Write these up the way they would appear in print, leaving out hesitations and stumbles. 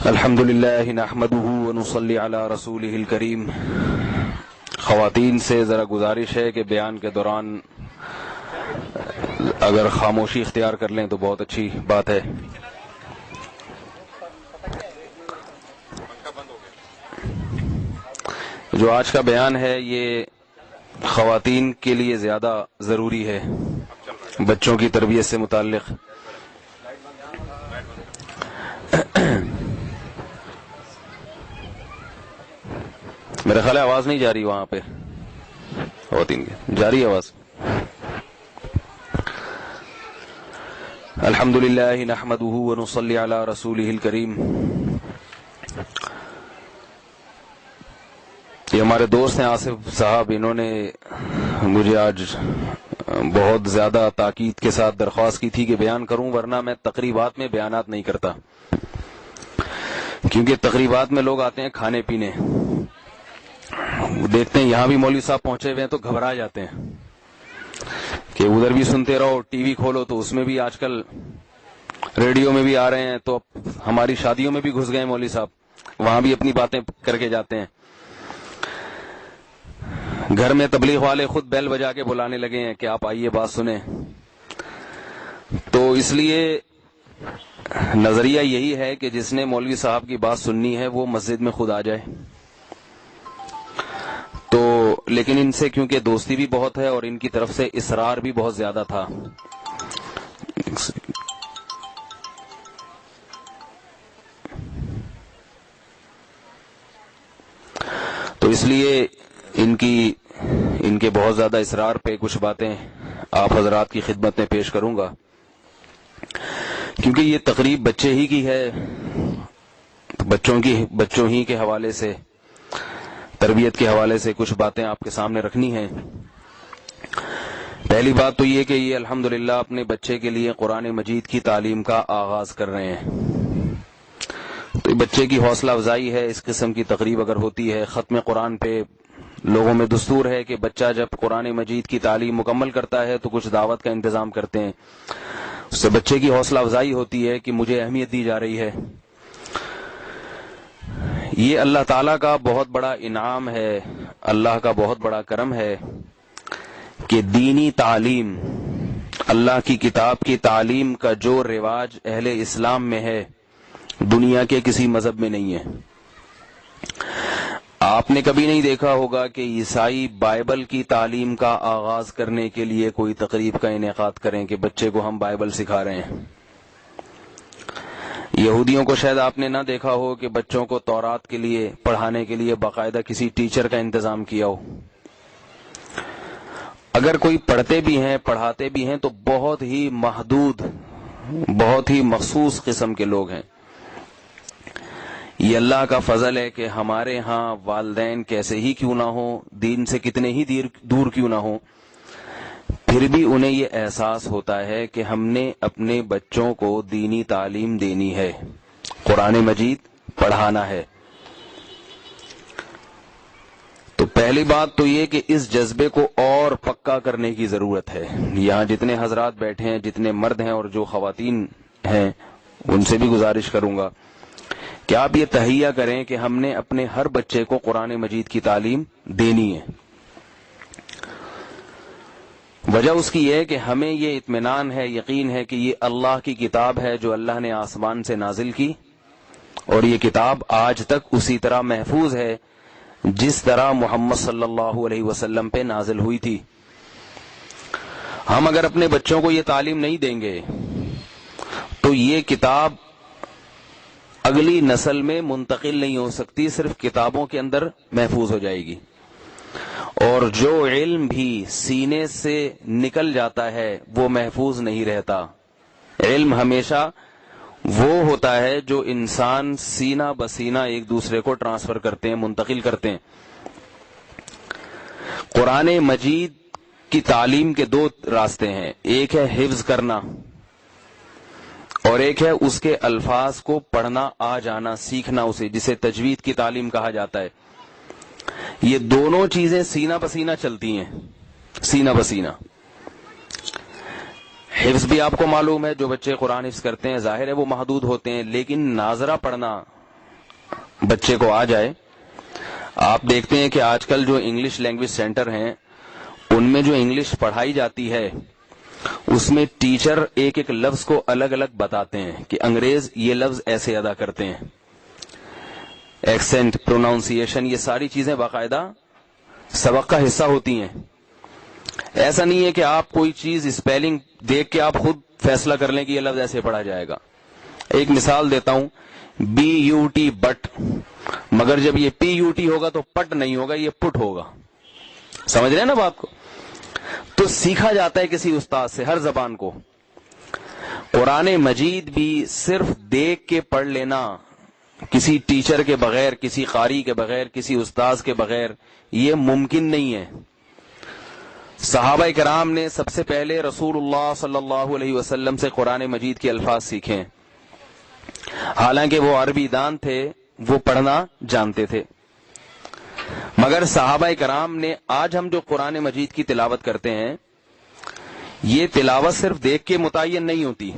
الحمد للہ نحمده ونصلی علی رسولہ الکریم۔ خواتین سے ذرا گزارش ہے کہ بیان کے دوران اگر خاموشی اختیار کر لیں تو بہت اچھی بات ہے۔ جو آج کا بیان ہے یہ خواتین کے لیے زیادہ ضروری ہے، بچوں کی تربیت سے متعلق۔ میرا خیال ہے آواز نہیں جا رہی وہاں پہ، خواتین کی جا رہی ہے آواز۔ الحمد للہ نحمده ونصلی علی رسولہ الکریم۔ یہ ہمارے دوست ہیں آصف صاحب، انہوں نے مجھے آج بہت زیادہ تاکید کے ساتھ درخواست کی تھی کہ بیان کروں، ورنہ میں تقریبات میں بیانات نہیں کرتا، کیونکہ تقریبات میں لوگ آتے ہیں کھانے پینے، دیکھتے ہیں یہاں بھی مولوی صاحب پہنچے ہوئے ہیں تو گھبرا جاتے ہیں کہ ادھر بھی سنتے رہو، ٹی وی کھولو تو اس میں بھی آج کل ریڈیو میں بھی آ رہے ہیں، تو اب ہماری شادیوں میں بھی گھس گئے مولوی صاحب، وہاں بھی اپنی باتیں کر کے جاتے ہیں۔ گھر میں تبلیغ والے خود بیل بجا کے بلانے لگے ہیں کہ آپ آئیے بات سنیں۔ تو اس لیے نظریہ یہی ہے کہ جس نے مولوی صاحب کی بات سننی ہے وہ مسجد میں خود آ جائے۔ تو لیکن ان سے کیونکہ دوستی بھی بہت ہے اور ان کی طرف سے اصرار بھی بہت زیادہ تھا، تو اس لیے ان کے بہت زیادہ اصرار پہ کچھ باتیں آپ حضرات کی خدمت میں پیش کروں گا، کیونکہ یہ تقریب بچے ہی کی ہے، بچوں ہی کے حوالے سے، تربیت کے حوالے سے کچھ باتیں آپ کے سامنے رکھنی ہیں۔ پہلی بات تو یہ کہ یہ الحمدللہ اپنے بچے کے لیے قرآن مجید کی تعلیم کا آغاز کر رہے ہیں، تو بچے کی حوصلہ افزائی ہے۔ اس قسم کی تقریب اگر ہوتی ہے، ختم قرآن پہ لوگوں میں دستور ہے کہ بچہ جب قرآن مجید کی تعلیم مکمل کرتا ہے تو کچھ دعوت کا انتظام کرتے ہیں، اس سے بچے کی حوصلہ افزائی ہوتی ہے کہ مجھے اہمیت دی جا رہی ہے۔ یہ اللہ تعالیٰ کا بہت بڑا انعام ہے، اللہ کا بہت بڑا کرم ہے کہ دینی تعلیم، اللہ کی کتاب کی تعلیم کا جو رواج اہل اسلام میں ہے دنیا کے کسی مذہب میں نہیں ہے۔ آپ نے کبھی نہیں دیکھا ہوگا کہ عیسائی بائبل کی تعلیم کا آغاز کرنے کے لیے کوئی تقریب کا انعقاد کریں کہ بچے کو ہم بائبل سکھا رہے ہیں۔ یہودیوں کو شاید آپ نے نہ دیکھا ہو کہ بچوں کو تورات کے لیے پڑھانے کے لیے باقاعدہ کسی ٹیچر کا انتظام کیا ہو۔ اگر کوئی پڑھتے بھی ہیں پڑھاتے بھی ہیں تو بہت ہی محدود، بہت ہی مخصوص قسم کے لوگ ہیں۔ یہ اللہ کا فضل ہے کہ ہمارے ہاں والدین کیسے ہی کیوں نہ ہوں، دین سے کتنے ہی دور کیوں نہ ہوں، پھر بھی انہیں یہ احساس ہوتا ہے کہ ہم نے اپنے بچوں کو دینی تعلیم دینی ہے، قرآن مجید پڑھانا ہے۔ تو پہلی بات تو یہ کہ اس جذبے کو اور پکا کرنے کی ضرورت ہے۔ یہاں جتنے حضرات بیٹھے ہیں، جتنے مرد ہیں اور جو خواتین ہیں، ان سے بھی گزارش کروں گا کہ آپ یہ تہیہ کریں کہ ہم نے اپنے ہر بچے کو قرآن مجید کی تعلیم دینی ہے۔ وجہ اس کی یہ ہے کہ ہمیں یہ اطمینان ہے، یقین ہے کہ یہ اللہ کی کتاب ہے جو اللہ نے آسمان سے نازل کی، اور یہ کتاب آج تک اسی طرح محفوظ ہے جس طرح محمد صلی اللہ علیہ وسلم پہ نازل ہوئی تھی۔ ہم اگر اپنے بچوں کو یہ تعلیم نہیں دیں گے تو یہ کتاب اگلی نسل میں منتقل نہیں ہو سکتی، صرف کتابوں کے اندر محفوظ ہو جائے گی، اور جو علم بھی سینے سے نکل جاتا ہے وہ محفوظ نہیں رہتا۔ علم ہمیشہ وہ ہوتا ہے جو انسان سینہ بسینہ ایک دوسرے کو ٹرانسفر کرتے ہیں، منتقل کرتے ہیں۔ قرآن مجید کی تعلیم کے دو راستے ہیں، ایک ہے حفظ کرنا اور ایک ہے اس کے الفاظ کو پڑھنا آ جانا، سیکھنا اسے، جسے تجوید کی تعلیم کہا جاتا ہے۔ یہ دونوں چیزیں سینہ بسینہ چلتی ہیں، سینہ بسینہ۔ حفظ بھی آپ کو معلوم ہے، جو بچے قرآن حفظ کرتے ہیں ظاہر ہے وہ محدود ہوتے ہیں، لیکن ناظرہ پڑھنا بچے کو آ جائے. آپ دیکھتے ہیں کہ آج کل جو انگلش لینگویج سینٹر ہیں ان میں جو انگلش پڑھائی جاتی ہے اس میں ٹیچر ایک ایک لفظ کو الگ الگ بتاتے ہیں کہ انگریز یہ لفظ ایسے ادا کرتے ہیں. ایکسنٹ، پروناؤنسیشن، یہ ساری چیزیں باقاعدہ سبق کا حصہ ہوتی ہیں. ایسا نہیں ہے کہ آپ کوئی چیز اسپیلنگ دیکھ کے آپ خود فیصلہ کر لیں کہ یہ لفظ ایسے پڑھا جائے گا. ایک مثال دیتا ہوں، BUT بٹ، مگر جب یہ PUT ہوگا تو پٹ نہیں ہوگا، یہ پٹ ہوگا. سمجھ رہے ہیں نا بات کو؟ تو سیکھا جاتا ہے کسی استاد سے ہر زبان کو. قرآن مجید بھی صرف دیکھ کے پڑھ لینا، کسی ٹیچر کے بغیر، کسی قاری کے بغیر، کسی استاذ کے بغیر، یہ ممکن نہیں ہے. صحابہ کرام نے سب سے پہلے رسول اللہ صلی اللہ علیہ وسلم سے قرآن مجید کے الفاظ سیکھے. حالانکہ وہ عربی دان تھے، وہ پڑھنا جانتے تھے، مگر صحابہ کرام نے، آج ہم جو قرآن مجید کی تلاوت کرتے ہیں یہ تلاوت صرف دیکھ کے متعین نہیں ہوتی.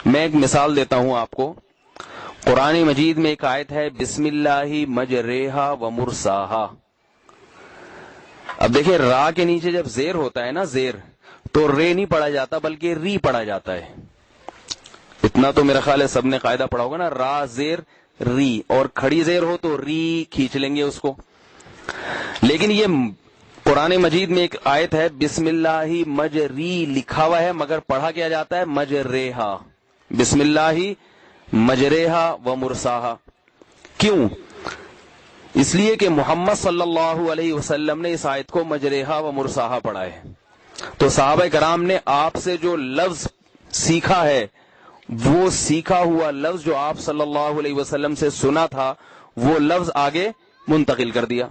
میں ایک مثال دیتا ہوں آپ کو. قرآن مجید میں ایک آیت ہے، بسم اللہ مجریہا و مرساہا. اب دیکھیں، را کے نیچے جب زیر ہوتا ہے نا، زیر، تو رے نہیں پڑھا جاتا بلکہ ری پڑھا جاتا ہے. اتنا تو میرا خیال ہے سب نے قاعدہ پڑھا ہوگا نا، را زیر ری، اور کھڑی زیر ہو تو ری کھینچ لیں گے اس کو. لیکن یہ قرآن مجید میں ایک آیت ہے، بسم اللہ مجری لکھا ہوا ہے مگر پڑھا کیا جاتا ہے مجریہا. بسم اللہ مجریہا و مرساہا. کیوں؟ اس لیے کہ محمد صلی اللہ علیہ وسلم نے اس آیت کو مجریہا و مرساہا پڑھا ہے. تو صحابہ کرام نے آپ سے جو لفظ سیکھا ہے، وہ سیکھا ہوا لفظ جو آپ صلی اللہ علیہ وسلم سے سنا تھا، وہ لفظ آگے منتقل کر دیا.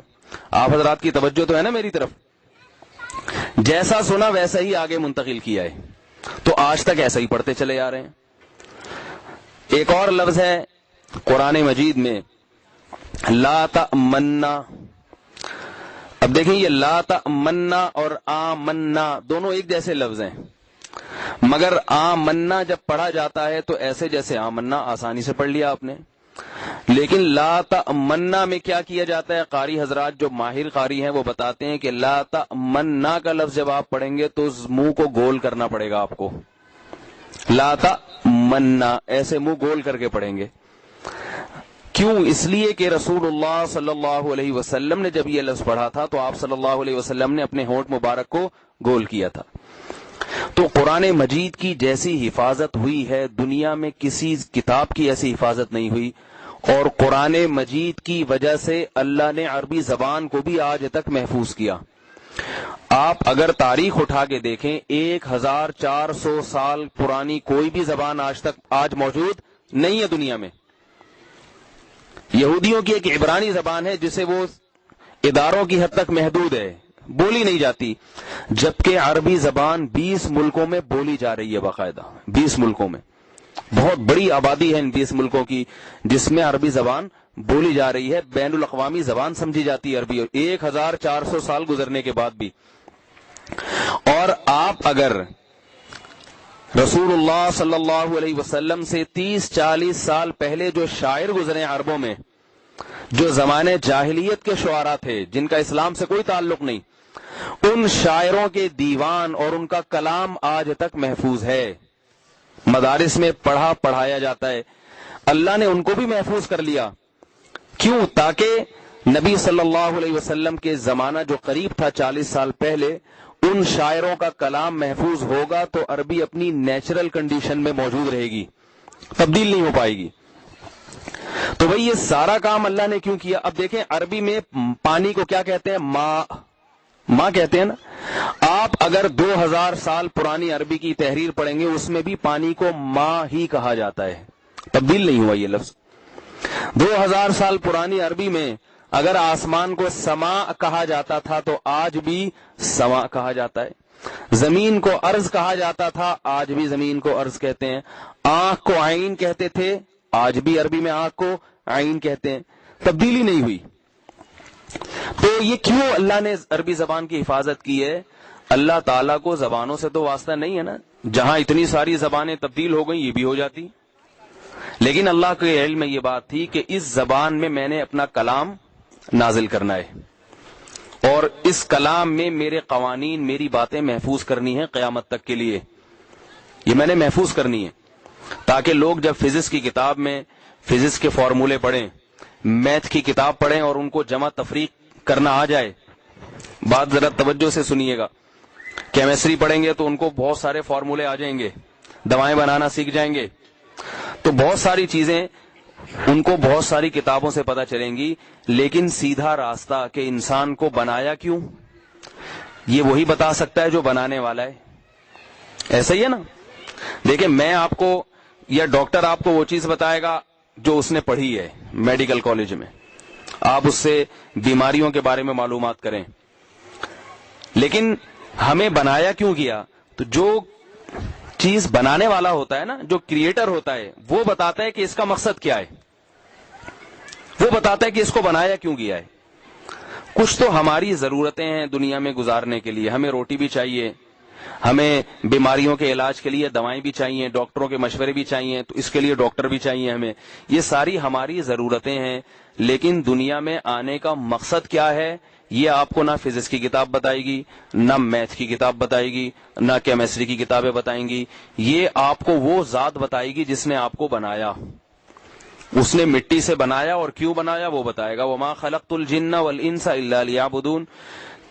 آپ حضرات کی توجہ تو ہے نا میری طرف؟ جیسا سنا ویسا ہی آگے منتقل کیا ہے. تو آج تک ایسا ہی پڑھتے چلے آ رہے ہیں. ایک اور لفظ ہے قرآن مجید میں، لا تأمنا. اب دیکھیں، یہ لا تأمنا اور آمنا دونوں ایک جیسے لفظ ہیں، مگر آمنا جب پڑھا جاتا ہے تو ایسے جیسے آمنا آسانی سے پڑھ لیا آپ نے. لیکن لا تأمنا میں کیا کیا جاتا ہے؟ قاری حضرات جو ماہر قاری ہیں وہ بتاتے ہیں کہ لا تأمنا کا لفظ جب آپ پڑھیں گے تو منہ کو گول کرنا پڑے گا آپ کو. لا تأمنا، ایسے منہ گول کر کے پڑھیں گے. کیوں؟ اس لیے کہ رسول اللہ صلی اللہ علیہ وسلم نے جب یہ لفظ پڑھا تھا تو آپ صلی اللہ علیہ وسلم نے اپنے ہونٹ مبارک کو گول کیا تھا. تو قرآن مجید کی جیسی حفاظت ہوئی ہے دنیا میں کسی کتاب کی ایسی حفاظت نہیں ہوئی. اور قرآن مجید کی وجہ سے اللہ نے عربی زبان کو بھی آج تک محفوظ کیا. آپ اگر تاریخ اٹھا کے دیکھیں، 1400 سال پرانی کوئی بھی زبان آج موجود نہیں ہے دنیا میں. یہودیوں کی ایک عبرانی زبان ہے جسے وہ اداروں کی حد تک محدود ہے، بولی نہیں جاتی، جبکہ عربی زبان 20 ملکوں میں بولی جا رہی ہے باقاعدہ. 20 ملکوں میں، بہت بڑی آبادی ہے ان 20 ملکوں کی جس میں عربی زبان بولی جا رہی ہے. بین الاقوامی زبان سمجھی جاتی ہے عربی، 1400 سال گزرنے کے بعد بھی. اور آپ اگر رسول اللہ صلی اللہ علیہ وسلم سے 30-40 سال پہلے جو شاعر گزرے عربوں میں، جو زمانے جاہلیت کے شعراء تھے جن کا اسلام سے کوئی تعلق نہیں، ان شاعروں کے دیوان اور ان کا کلام آج تک محفوظ ہے، مدارس میں پڑھایا جاتا ہے. اللہ نے ان کو بھی محفوظ کر لیا. کیوں؟ تاکہ نبی صلی اللہ علیہ وسلم کے زمانہ جو قریب تھا 40 سال پہلے، ان شاعروں کا کلام محفوظ ہوگا تو عربی اپنی نیچرل کنڈیشن میں موجود رہے گی، تبدیل نہیں ہو پائے گی. تو بھئی یہ سارا کام اللہ نے کیوں کیا؟ اب دیکھیں، عربی میں پانی کو کیا کہتے ہیں؟ ماں کہتے ہیں نا. آپ اگر 2000 سال پرانی عربی کی تحریر پڑھیں گے اس میں بھی پانی کو ماں ہی کہا جاتا ہے، تبدیل نہیں ہوا یہ لفظ. 2000 سال پرانی عربی میں اگر آسمان کو سما کہا جاتا تھا تو آج بھی سما کہا جاتا ہے. زمین کو ارض کہا جاتا تھا، آج بھی زمین کو ارض کہتے ہیں. آنکھ کو عین کہتے تھے، آج بھی عربی میں آنکھ کو عین کہتے ہیں، تبدیلی نہیں ہوئی. تو یہ کیوں اللہ نے عربی زبان کی حفاظت کی ہے؟ اللہ تعالیٰ کو زبانوں سے تو واسطہ نہیں ہے نا. جہاں اتنی ساری زبانیں تبدیل ہو گئیں یہ بھی ہو جاتی. لیکن اللہ کے علم میں یہ بات تھی کہ اس زبان میں میں نے اپنا کلام نازل کرنا ہے اور اس کلام میں میرے قوانین، میری باتیں محفوظ کرنی ہیں قیامت تک کے لیے. یہ میں نے محفوظ کرنی ہے تاکہ لوگ جب فزکس کی کتاب میں فزکس کے فارمولے پڑھیں، میتھ کی کتاب پڑھیں اور ان کو جمع تفریق کرنا آ جائے. بات ذرا توجہ سے سنیے گا. کیمسٹری پڑھیں گے تو ان کو بہت سارے فارمولے آ جائیں گے، دوائیں بنانا سیکھ جائیں گے، تو بہت ساری چیزیں ان کو بہت ساری کتابوں سے پتہ چلیں گی. لیکن سیدھا راستہ کہ انسان کو بنایا کیوں، یہ وہی بتا سکتا ہے جو بنانے والا ہے. ایسا ہی ہے نا. دیکھیں میں آپ کو یا ڈاکٹر آپ کو وہ چیز بتائے گا جو اس نے پڑھی ہے میڈیکل کالج میں، آپ اس سے بیماریوں کے بارے میں معلومات کریں. لیکن ہمیں بنایا کیوں گیا؟ تو جو چیز بنانے والا ہوتا ہے نا، جو کریٹر ہوتا ہے، وہ بتاتا ہے کہ اس کا مقصد کیا ہے، وہ بتاتا ہے کہ اس کو بنایا کیوں گیا ہے. کچھ تو ہماری ضرورتیں ہیں دنیا میں گزارنے کے لیے. ہمیں روٹی بھی چاہیے، ہمیں بیماریوں کے علاج کے لیے دوائیں بھی چاہیے، ڈاکٹروں کے مشورے بھی چاہیے، تو اس کے لیے ڈاکٹر بھی چاہیے ہمیں. یہ ساری ہماری ضرورتیں ہیں. لیکن دنیا میں آنے کا مقصد کیا ہے، یہ آپ کو نہ فزکس کی کتاب بتائے گی، نہ میتھ کی کتاب بتائے گی، نہ کیمسٹری کی کتابیں بتائیں گی. یہ آپ کو وہ ذات بتائے گی جس نے آپ کو بنایا. اس نے مٹی سے بنایا اور کیوں بنایا وہ بتائے گا. وما خلقت الجن والانس الا لیعبدون.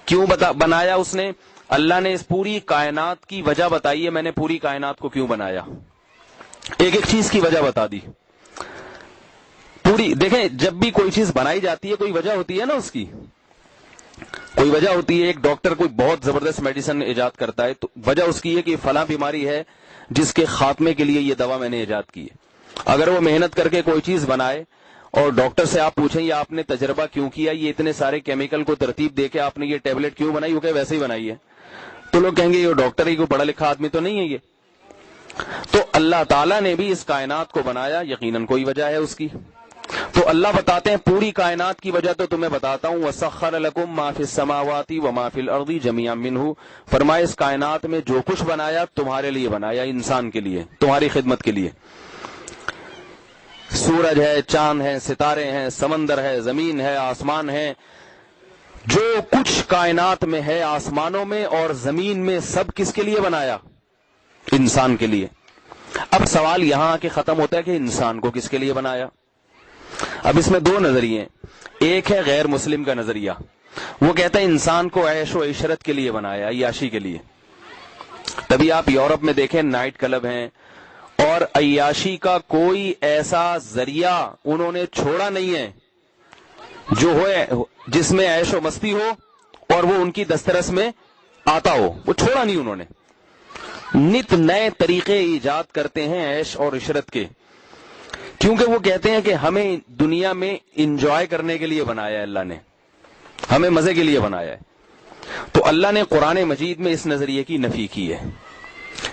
کیوں بنایا اس نے؟ اللہ نے اس پوری کائنات کی وجہ بتائی ہے. میں نے پوری کائنات کو کیوں بنایا، ایک ایک چیز کی وجہ بتا دی پوری. دیکھیں جب بھی کوئی چیز بنائی جاتی ہے کوئی وجہ ہوتی ہے نا، اس کی کوئی وجہ ہوتی ہے. ایک ڈاکٹر کوئی بہت زبردست میڈیسن ایجاد کرتا ہے تو وجہ اس کی ہے کہ فلاں بیماری ہے جس کے خاتمے کے لیے یہ دوا میں نے ایجاد کی ہے. اگر وہ محنت کر کے کوئی چیز بنائے اور ڈاکٹر سے آپ پوچھیں یہ آپ نے تجربہ کیوں کیا، یہ اتنے سارے کیمیکل کو ترتیب دے کے آپ نے یہ ٹیبلٹ کیوں بنائی، وہ کہ ویسے ہی بنائی ہے، تو لوگ کہیں گے یہ ڈاکٹر ہی کوئی پڑھا لکھا آدمی تو نہیں ہے یہ. تو اللہ تعالیٰ نے بھی اس کائنات کو بنایا، یقیناً کوئی وجہ ہے اس کی. تو اللہ بتاتے ہیں پوری کائنات کی وجہ تو تمہیں بتاتا ہوں. وَسَخَّرَ لَكُم مَّا فِي السَّمَاوَاتِ وَمَا فِي الْأَرْضِ جَمِيعًا مِّنْهُ. فرمایا اس کائنات میں جو کچھ بنایا تمہارے لیے بنایا، انسان کے لیے، تمہاری خدمت کے لیے. سورج ہے، چاند ہے، ستارے ہیں، سمندر ہے، زمین ہے، آسمان ہے، جو کچھ کائنات میں ہے آسمانوں میں اور زمین میں، سب کس کے لیے بنایا؟ انسان کے لیے. اب سوال یہاں آ کے ختم ہوتا ہے کہ انسان کو کس کے لیے بنایا. اب اس میں دو نظریے ہیں. ایک ہے غیر مسلم کا نظریہ، وہ کہتا ہے انسان کو عیش و عشرت کے لیے بنایا، عیاشی کے لیے. تبھی آپ یورپ میں دیکھیں نائٹ کلب ہیں اور عیاشی کا کوئی ایسا ذریعہ انہوں نے چھوڑا نہیں ہے جو ہوئے جس میں عیش و مستی ہو اور وہ ان کی دسترس میں آتا ہو، وہ چھوڑا نہیں انہوں نے. نت نئے طریقے ایجاد کرتے ہیں عیش اور عشرت کے، کیونکہ وہ کہتے ہیں کہ ہمیں دنیا میں انجوائے کرنے کے لیے بنایا ہے، اللہ نے ہمیں مزے کے لیے بنایا ہے. تو اللہ نے قرآن مجید میں اس نظریے کی نفی کی ہے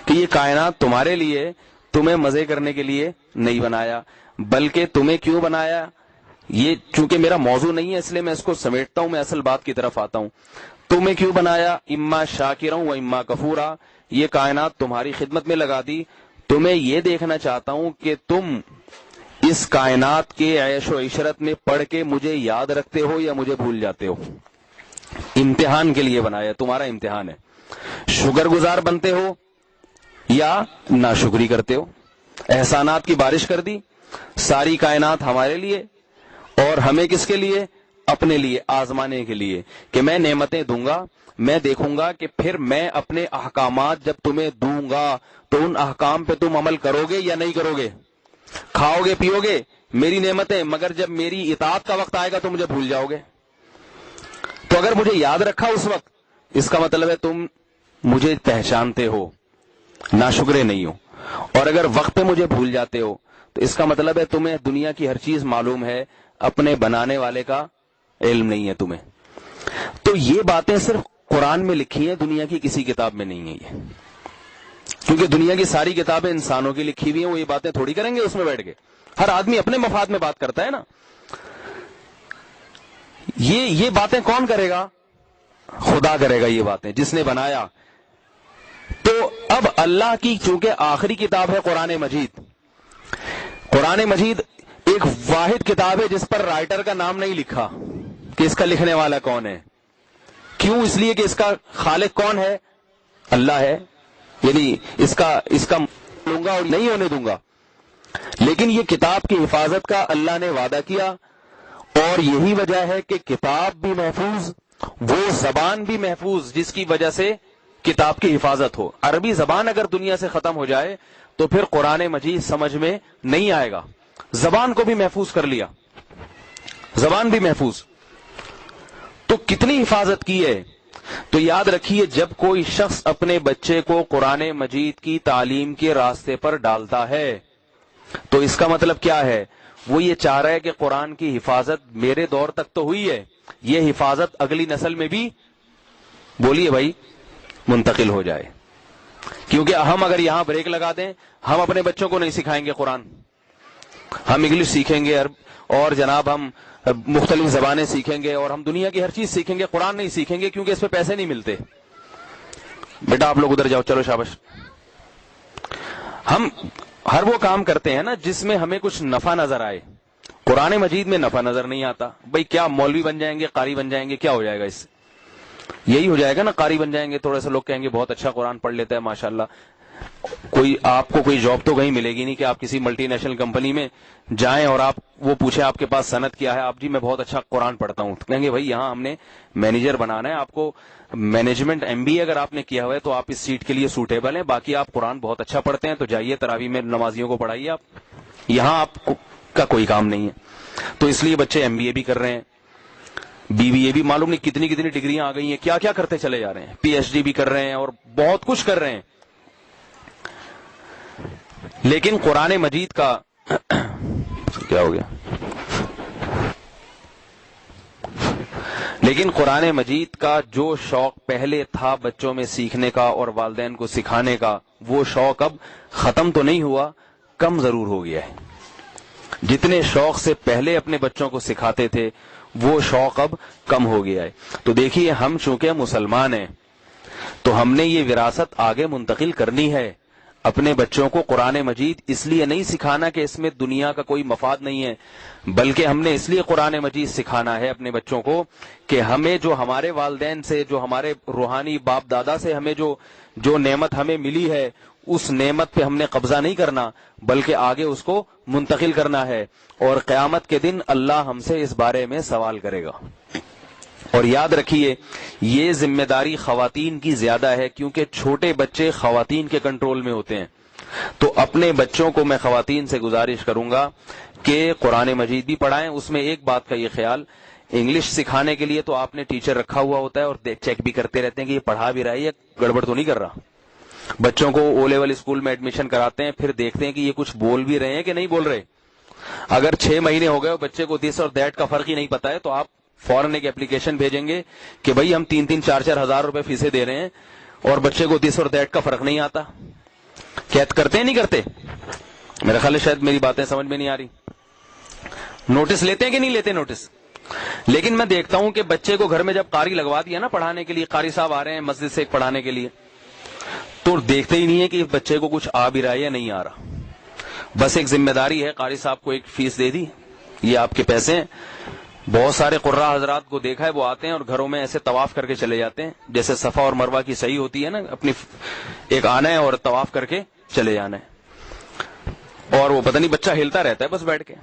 کہ یہ کائنات تمہارے لیے، تمہیں مزے کرنے کے لیے نہیں بنایا، بلکہ تمہیں کیوں بنایا. یہ چونکہ میرا موضوع نہیں ہے اس لیے میں اس کو سمیٹتا ہوں، میں اصل بات کی طرف آتا ہوں. تمہیں کیوں بنایا؟ اما شاکرا و اما کفورا. یہ کائنات تمہاری خدمت میں لگا دی. تمہیں یہ دیکھنا چاہتا ہوں کہ تم اس کائنات کے عیش و عشرت میں پڑھ کے مجھے یاد رکھتے ہو یا مجھے بھول جاتے ہو. امتحان کے لیے بنایا، تمہارا امتحان ہے. شکر گزار بنتے ہو یا ناشکری کرتے ہو. احسانات کی بارش کر دی. ساری کائنات ہمارے لیے اور ہمیں کس کے لیے؟ اپنے لیے، آزمانے کے لیے کہ میں نعمتیں دوں گا، میں دیکھوں گا کہ پھر میں اپنے احکامات جب تمہیں دوں گا تو ان احکام پہ تم عمل کرو گے یا نہیں کرو گے. کھاؤ گے پیو گے میری نعمتیں، مگر جب میری اطاعت کا وقت آئے گا تو مجھے بھول جاؤ گے. تو اگر مجھے یاد رکھا اس وقت، اس کا مطلب ہے تم مجھے پہچانتے ہو، ناشکرے نہیں ہو. اور اگر وقت پہ مجھے بھول جاتے ہو تو اس کا مطلب ہے تمہیں دنیا کی ہر چیز معلوم ہے، اپنے بنانے والے کا علم نہیں ہے تمہیں. تو یہ باتیں صرف قرآن میں لکھی ہیں، دنیا کی کسی کتاب میں نہیں ہے یہ. کیونکہ دنیا کی ساری کتابیں انسانوں کی لکھی ہوئی ہیں، وہ یہ باتیں تھوڑی کریں گے اس میں بیٹھ کے. ہر آدمی اپنے مفاد میں بات کرتا ہے نا. یہ باتیں کون کرے گا؟ خدا کرے گا یہ باتیں، جس نے بنایا. تو اب اللہ کی چونکہ آخری کتاب ہے قرآن مجید، قرآن مجید ایک واحد کتاب ہے جس پر رائٹر کا نام نہیں لکھا کہ اس کا لکھنے والا کون ہے. کیوں؟ اس لیے کہ اس کا خالق کون ہے؟ اللہ ہے. یعنی اس کا لوں گا اور نہیں ہونے دوں گا. لیکن یہ کتاب کی حفاظت کا اللہ نے وعدہ کیا، اور یہی وجہ ہے کہ کتاب بھی محفوظ، وہ زبان بھی محفوظ جس کی وجہ سے کتاب کی حفاظت ہو. عربی زبان اگر دنیا سے ختم ہو جائے تو پھر قرآن مجید سمجھ میں نہیں آئے گا. زبان کو بھی محفوظ کر لیا، زبان بھی محفوظ. تو کتنی حفاظت کی ہے. تو یاد رکھیے، جب کوئی شخص اپنے بچے کو قرآن مجید کی تعلیم کے راستے پر ڈالتا ہے تو اس کا مطلب کیا ہے؟ وہ یہ چاہ رہا ہے کہ قرآن کی حفاظت میرے دور تک تو ہوئی ہے، یہ حفاظت اگلی نسل میں بھی، بولیے بھائی، منتقل ہو جائے. کیونکہ ہم اگر یہاں بریک لگا دیں، ہم اپنے بچوں کو نہیں سکھائیں گے قرآن. ہم انگلش سیکھیں گے اور جناب ہم مختلف زبانیں سیکھیں گے اور ہم دنیا کی ہر چیز سیکھیں گے، قرآن نہیں سیکھیں گے کیونکہ اس پہ پیسے نہیں ملتے. بیٹا آپ لوگ ادھر جاؤ، چلو شاباش. ہم ہر وہ کام کرتے ہیں نا جس میں ہمیں کچھ نفع نظر آئے. قرآن مجید میں نفع نظر نہیں آتا. بھائی کیا مولوی بن جائیں گے، قاری بن جائیں گے، کیا ہو جائے گا اس سے؟ یہی ہو جائے گا نا، قاری بن جائیں گے، تھوڑے سے لوگ کہیں گے بہت اچھا قرآن پڑھ لیتا ہے ماشاءاللہ. آپ کو کوئی جاب تو کہیں ملے گی نہیں کہ آپ کسی ملٹی نیشنل کمپنی میں جائیں اور آپ وہ پوچھیں آپ کے پاس سند کیا ہے، آپ جی میں بہت اچھا قرآن پڑھتا ہوں. کہیں گے بھائی یہاں ہم نے مینیجر بنانا ہے، آپ کو مینجمنٹ MBA اگر آپ نے کیا ہوا ہے تو آپ اس سیٹ کے لیے سوٹیبل ہیں. باقی آپ قرآن بہت اچھا پڑھتے ہیں تو جائیے تراویح میں نمازیوں کو پڑھائیے. آپ یہاں آپ کا کوئی کام نہیں ہے. تو اس لیے بچے MBA بھی کر رہے ہیں، BBA بھی، معلوم نہیں کتنی کتنی ڈگریاں آ گئی ہیں، کیا کیا کرتے چلے جا رہے ہیں، PhD بھی کر رہے ہیں اور بہت کچھ کر رہے ہیں. لیکن قرآن مجید کا کیا ہو گیا؟ لیکن قرآن مجید کا جو شوق پہلے تھا بچوں میں سیکھنے کا اور والدین کو سکھانے کا، وہ شوق اب ختم تو نہیں ہوا، کم ضرور ہو گیا ہے. جتنے شوق سے پہلے اپنے بچوں کو سکھاتے تھے وہ شوق اب کم ہو گیا ہے. تو دیکھیے، ہم چونکہ مسلمان ہیں تو ہم نے یہ وراثت آگے منتقل کرنی ہے. اپنے بچوں کو قرآن مجید اس لیے نہیں سکھانا کہ اس میں دنیا کا کوئی مفاد نہیں ہے، بلکہ ہم نے اس لیے قرآن مجید سکھانا ہے اپنے بچوں کو کہ ہمیں جو ہمارے والدین سے، جو ہمارے روحانی باپ دادا سے ہمیں جو نعمت ہمیں ملی ہے، اس نعمت پہ ہم نے قبضہ نہیں کرنا بلکہ آگے اس کو منتقل کرنا ہے. اور قیامت کے دن اللہ ہم سے اس بارے میں سوال کرے گا. اور یاد رکھیے، یہ ذمہ داری خواتین کی زیادہ ہے کیونکہ چھوٹے بچے خواتین کے کنٹرول میں ہوتے ہیں. تو اپنے بچوں کو میں خواتین سے گزارش کروں گا کہ قرآن مجید بھی پڑھائیں. اس میں ایک بات کا یہ خیال، انگلش سکھانے کے لیے تو آپ نے ٹیچر رکھا ہوا ہوتا ہے اور چیک بھی کرتے رہتے ہیں کہ یہ پڑھا بھی رہا ہے یا گڑبڑ تو نہیں کر رہا. بچوں کو O لیول اسکول میں ایڈمیشن کراتے ہیں، پھر دیکھتے ہیں کہ یہ کچھ بول بھی رہے ہیں کہ نہیں بول رہے. اگر 6 مہینے ہو گئے اور بچے کو دس اور دیٹ کا فرق ہی نہیں پتا ہے تو آپ فوراً ایک اپلیکیشن بھیجیں گے کہ بھائی ہم 3-3 4-4 ہزار روپے فیسیں دے رہے ہیں اور بچے کو دس اور دیٹ کا فرق نہیں آتا. کیا کرتے ہیں نہیں کرتے؟ میرا خیال ہے شاید میری باتیں سمجھ میں نہیں آ رہی. نوٹس لیتے ہیں کہ نہیں لیتے نوٹس؟ لیکن میں دیکھتا ہوں کہ بچے کو گھر میں جب قاری لگوا دیا نا پڑھانے کے لیے، قاری صاحب آ رہے ہیں مسجد سے پڑھانے کے لیے، تو دیکھتے ہی نہیں ہے کہ بچے کو کچھ آ بھی رہا ہے یا نہیں آ رہا. بس ایک ذمہ داری ہے، قاری صاحب کو ایک فیس دے دی، یہ آپ کے پیسے ہیں. بہت سارے قراء حضرات کو دیکھا ہے وہ آتے ہیں اور گھروں میں ایسے طواف کر کے چلے جاتے ہیں جیسے صفا اور مروہ کی صحیح ہوتی ہے نا، اپنی ایک آنا ہے اور طواف کر کے چلے جانا ہے، اور وہ پتہ نہیں بچہ ہلتا رہتا ہے بس بیٹھ کے.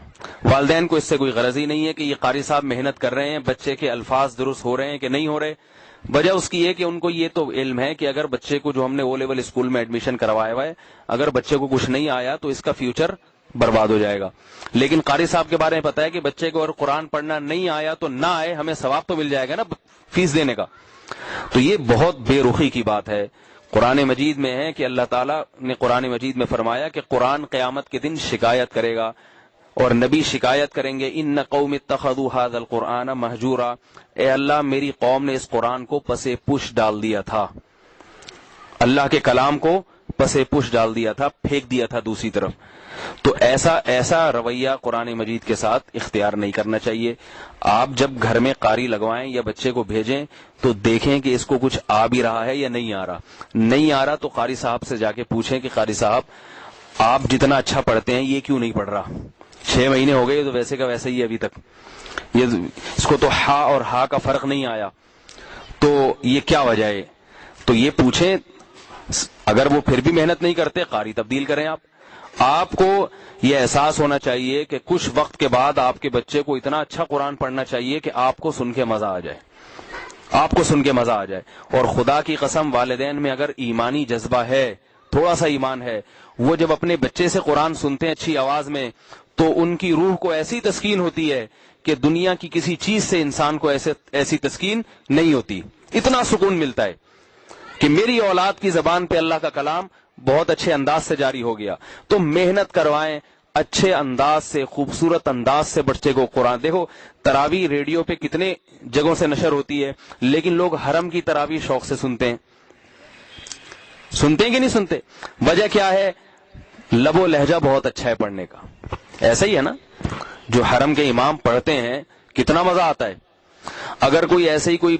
والدین کو اس سے کوئی غرض ہی نہیں ہے کہ یہ قاری صاحب محنت کر رہے ہیں، بچے کے الفاظ درست ہو رہے ہیں کہ نہیں ہو رہے. وجہ اس کی ہے کہ ان کو یہ تو علم ہے کہ اگر بچے کو جو ہم نے O لیول اسکول میں ایڈمیشن کروایا ہوا ہے، اگر بچے کو کچھ نہیں آیا تو اس کا فیوچر برباد ہو جائے گا. لیکن قاری صاحب کے بارے میں پتا ہے کہ بچے کو اگر قرآن پڑھنا نہیں آیا تو نہ آئے، ہمیں ثواب تو مل جائے گا نا فیس دینے کا. تو یہ بہت بے رخی کی بات ہے. قرآن مجید میں ہے کہ اللہ تعالیٰ نے قرآن مجید میں فرمایا کہ قرآن قیامت کے دن شکایت کرے گا اور نبی شکایت کریں گے، ان قوم اتخذوا ھذا القرآن مہجورا، اے اللہ میری قوم نے اس قرآن کو پسے پش ڈال دیا تھا، اللہ کے کلام کو پسے پش ڈال دیا تھا، پھینک دیا تھا دوسری طرف. تو ایسا رویہ قرآن مجید کے ساتھ اختیار نہیں کرنا چاہیے. آپ جب گھر میں قاری لگوائیں یا بچے کو بھیجیں تو دیکھیں کہ اس کو کچھ آ بھی رہا ہے یا نہیں آ رہا. نہیں آ رہا تو قاری صاحب سے جا کے پوچھیں کہ قاری صاحب آپ جتنا اچھا پڑھتے ہیں یہ کیوں نہیں پڑھ رہا؟ 6 مہینے ہو گئے تو ویسے کا ویسے ہی ابھی تک، اس کو تو ہا اور ہا کا فرق نہیں آیا، تو یہ کیا وجہ ہے؟ تو یہ پوچھیں. اگر وہ پھر بھی محنت نہیں کرتے، قاری تبدیل کریں. آپ کو یہ احساس ہونا چاہیے کہ کچھ وقت کے بعد آپ کے بچے کو اتنا اچھا قرآن پڑھنا چاہیے کہ آپ کو سن کے مزہ آ جائے، آپ کو سن کے مزہ آ جائے. اور خدا کی قسم، والدین میں اگر ایمانی جذبہ ہے، تھوڑا سا ایمان ہے، وہ جب اپنے بچے سے قرآن سنتے ہیں اچھی آواز میں، تو ان کی روح کو ایسی تسکین ہوتی ہے کہ دنیا کی کسی چیز سے انسان کو ایسی تسکین نہیں ہوتی. اتنا سکون ملتا ہے کہ میری اولاد کی زبان پہ اللہ کا کلام بہت اچھے انداز سے جاری ہو گیا. تو محنت کروائیں، اچھے انداز سے، خوبصورت انداز سے بچے کو قرآن. دیکھو تراویح ریڈیو پہ کتنے جگہوں سے نشر ہوتی ہے، لیکن لوگ حرم کی تراویح شوق سے سنتے ہیں کہ نہیں سنتے؟ وجہ کیا ہے؟ لب و لہجہ بہت اچھا ہے پڑھنے کا. ایسا ہی ہے نا، جو حرم کے امام پڑھتے ہیں کتنا مزہ آتا ہے. اگر کوئی ایسے ہی کوئی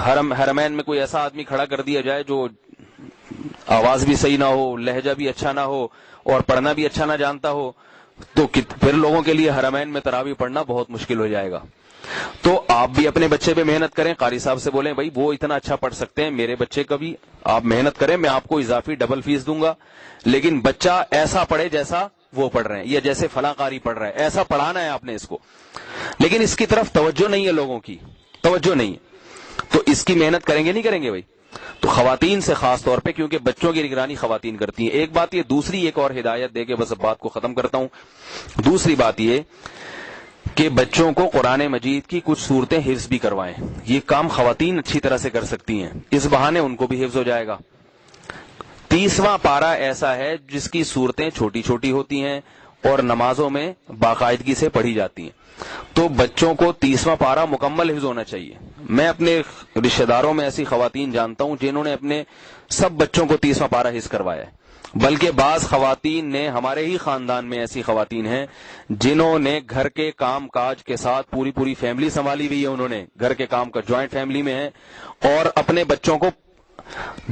حرمین میں کوئی ایسا آدمی کھڑا کر دیا جائے جو آواز بھی صحیح نہ ہو، لہجہ بھی اچھا نہ ہو اور پڑھنا بھی اچھا نہ جانتا ہو، تو پھر لوگوں کے لیے حرمین میں تراویح پڑھنا بہت مشکل ہو جائے گا. تو آپ بھی اپنے بچے پہ محنت کریں. قاری صاحب سے بولیں بھائی وہ اتنا اچھا پڑھ سکتے ہیں، میرے بچے کا بھی آپ محنت کریں، میں آپ کو اضافی ڈبل فیس دوں گا، لیکن بچہ ایسا پڑھے جیسا وہ پڑھ رہے ہیں یا جیسے فلاں قاری پڑھ رہا ہے، ایسا پڑھانا ہے آپ نے اس کو. لیکن اس کی طرف توجہ نہیں ہے، لوگوں کی توجہ نہیں ہے، تو اس کی محنت کریں گے نہیں کریں گے بھائی. تو خواتین سے خاص طور پہ، کیونکہ بچوں کی نگرانی خواتین کرتی ہیں. ایک بات یہ، دوسری ایک اور ہدایت دے کے بس اب بات کو ختم کرتا ہوں. دوسری بات یہ کہ بچوں کو قرآن مجید کی کچھ صورتیں حفظ بھی کروائیں. یہ کام خواتین اچھی طرح سے کر سکتی ہیں، اس بہانے ان کو بھی حفظ ہو جائے گا. 30واں پارہ ایسا ہے جس کی صورتیں چھوٹی چھوٹی ہوتی ہیں اور نمازوں میں باقاعدگی سے پڑھی جاتی ہیں. تو بچوں کو 30واں پارہ مکمل حفظ ہونا چاہیے. میں اپنے رشتہ داروں میں ایسی خواتین جانتا ہوں جنہوں نے اپنے سب بچوں کو 30واں پارہ حفظ کروایا ہے. بلکہ بعض خواتین نے، ہمارے ہی خاندان میں ایسی خواتین ہیں جنہوں نے گھر کے کام کاج کے ساتھ پوری فیملی سنبھالی ہوئی ہے. انہوں نے گھر کے کام کا جوائنٹ فیملی میں ہے اور اپنے بچوں کو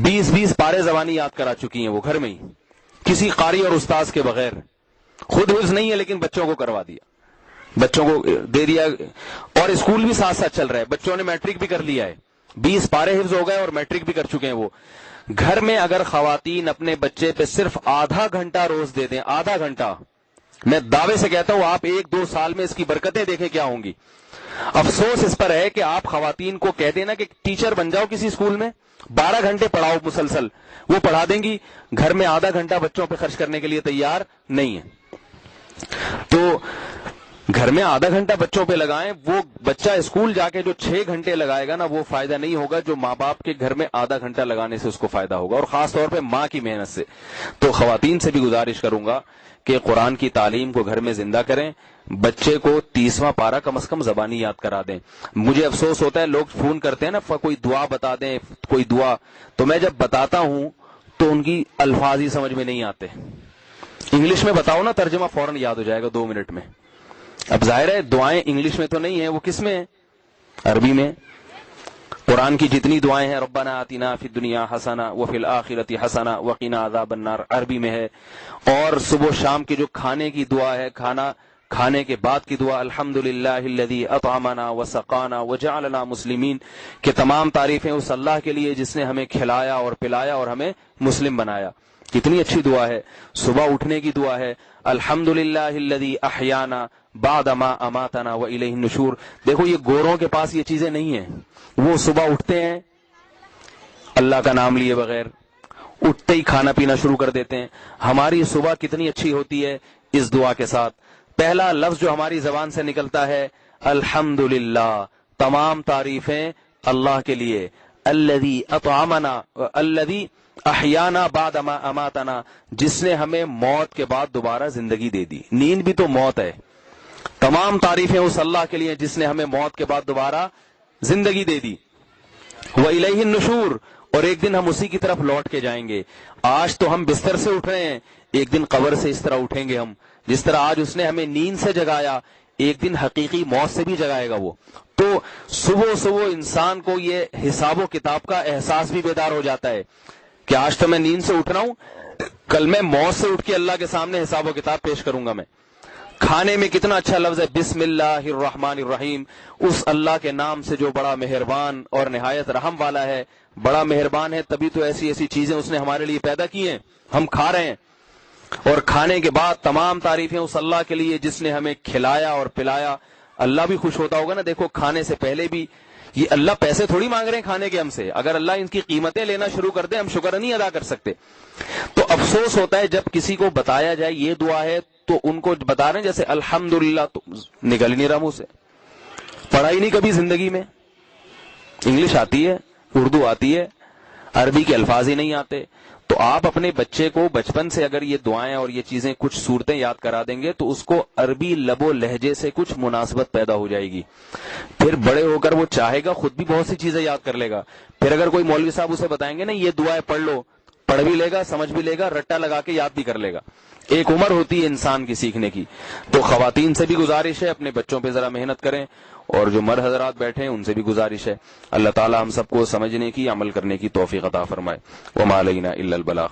20 پارے زبانی یاد کرا چکی ہیں، وہ گھر میں ہی کسی قاری اور استاذ کے بغیر. خود حفظ نہیں ہے لیکن بچوں کو کروا دیا، بچوں کو دے دیا. اور اسکول بھی ساتھ ساتھ چل رہا ہے. بچوں نے میٹرک بھی کر لیا ہے، 20 پارے حفظ ہو گئے اور میٹرک بھی کر چکے ہیں وہ. گھر میں اگر خواتین اپنے بچے پہ صرف آدھا گھنٹہ روز دے دیں، آدھا گھنٹہ، میں دعوے سے کہتا ہوں آپ 1-2 سال میں اس کی برکتیں دیکھیں کیا ہوں گی. افسوس اس پر ہے کہ آپ خواتین کو کہہ دینا کہ ٹیچر بن جاؤ کسی اسکول میں، 12 گھنٹے پڑھاؤ مسلسل، وہ پڑھا دیں گی. گھر میں آدھا گھنٹہ بچوں پہ خرچ کرنے کے لیے تیار نہیں ہے. تو گھر میں آدھا گھنٹہ بچوں پہ لگائیں. وہ بچہ اسکول جا کے جو 6 گھنٹے لگائے گا نا، وہ فائدہ نہیں ہوگا جو ماں باپ کے گھر میں آدھا گھنٹہ لگانے سے اس کو فائدہ ہوگا، اور خاص طور پہ ماں کی محنت سے. تو خواتین سے بھی گزارش کروں گا کہ قرآن کی تعلیم کو گھر میں زندہ کریں. بچے کو 30واں پارہ کم از کم زبانی یاد کرا دیں. مجھے افسوس ہوتا ہے، لوگ فون کرتے ہیں نا، کوئی دعا بتا دیں، کوئی دعا، تو میں جب بتاتا ہوں تو ان کی الفاظ ہی سمجھ میں نہیں آتے. انگلش میں بتاؤ نا، ترجمہ فوراً یاد ہو جائے گا 2 منٹ میں. اب ظاہر ہے دعائیں انگلش میں تو نہیں ہیں، وہ کس میں ہیں؟ عربی میں. قرآن کی جتنی دعائیں ہیں، ربنا آتنا فی الدنیا حسنہ وفی الآخرۃ حسنہ وقنا عذاب النار، عربی میں ہے. اور صبح و شام کی جو کھانے کی دعا ہے، کھانا کھانے کے بعد کی دعا، الحمدللہ الذی اطعمنا وسقانا وجعلنا مسلمین، کہ تمام تعریفیں اس اللہ کے لیے جس نے ہمیں کھلایا اور پلایا اور ہمیں مسلم بنایا. کتنی اچھی دعا ہے. صبح اٹھنے کی دعا ہے، الحمدللہ الذی احیانا بعد ما اماتنا والیہ النشور. دیکھو یہ گوروں کے پاس یہ چیزیں نہیں ہیں. وہ صبح اٹھتے ہیں اللہ کا نام لیے بغیر، اٹھتے ہی کھانا پینا شروع کر دیتے ہیں. ہماری صبح کتنی اچھی ہوتی ہے اس دعا کے ساتھ. پہلا لفظ جو ہماری زبان سے نکلتا ہے الحمدللہ، تمام تعریفیں اللہ کے لیے. الذی اطعمنا الذی احیانا بعد ما اماتنا، جس نے ہمیں موت کے بعد دوبارہ زندگی دے دی. نیند بھی تو موت ہے. تمام تعریفیں اس اللہ کے لیے جس نے ہمیں موت کے بعد دوبارہ زندگی دے دی. وَإِلَيْهِ النُّشُورُ، اور ایک دن ہم اسی کی طرف لوٹ کے جائیں گے. آج تو ہم بستر سے اٹھ رہے ہیں، ایک دن قبر سے اس طرح اٹھیں گے ہم. جس طرح آج اس نے ہمیں نیند سے جگایا، ایک دن حقیقی موت سے بھی جگائے گا وہ. تو صبح انسان کو یہ حساب و کتاب کا احساس بھی بیدار ہو جاتا ہے کہ آج تو میں نیند سے اٹھ رہا ہوں, کل میں موت سے اٹھ کے اللہ کے سامنے حساب و کتاب پیش کروں گا. میں کھانے میں کتنا اچھا لفظ ہے, بسم اللہ الرحمن الرحیم, اس اللہ کے نام سے جو بڑا مہربان اور نہایت رحم والا ہے. بڑا مہربان ہے تبھی تو ایسی ایسی چیزیں اس نے ہمارے لیے پیدا کی ہیں, ہم کھا رہے ہیں. اور کھانے کے بعد تمام تعریفیں اس اللہ کے لیے جس نے ہمیں کھلایا اور پلایا. اللہ بھی خوش ہوتا ہوگا نا. دیکھو کھانے سے پہلے بھی یہ اللہ پیسے تھوڑی مانگ رہے ہیں کھانے کے ہم سے. اگر اللہ ان کی قیمتیں لینا شروع کر دے ہم شکر نہیں ادا کر سکتے. تو افسوس ہوتا ہے جب کسی کو بتایا جائے یہ دعا ہے تو ان کو بتا رہے ہیں جیسے الحمدللہ, تو نکل ہی نہیں رہا منہ سے. پڑھا ہی نہیں کبھی زندگی میں, انگلش آتی ہے, اردو آتی ہے, عربی کے الفاظ ہی نہیں آتے. تو آپ اپنے بچے کو بچپن سے اگر یہ دعائیں اور یہ چیزیں کچھ صورتیں یاد کرا دیں گے تو اس کو عربی لب و لہجے سے کچھ مناسبت پیدا ہو جائے گی. پھر بڑے ہو کر وہ چاہے گا خود بھی بہت سی چیزیں یاد کر لے گا. پھر اگر کوئی مولوی صاحب اسے بتائیں گے نا یہ دعائیں پڑھ لو, پڑھ بھی لے گا, سمجھ بھی لے گا, رٹا لگا کے یاد بھی کر لے گا. ایک عمر ہوتی ہے انسان کی سیکھنے کی. تو خواتین سے بھی گزارش ہے اپنے بچوں پہ ذرا محنت کریں, اور جو مرد حضرات بیٹھے ہیں ان سے بھی گزارش ہے. اللہ تعالی ہم سب کو سمجھنے کی, عمل کرنے کی توفیق عطا فرمائے. وما علینا الا البلاغ.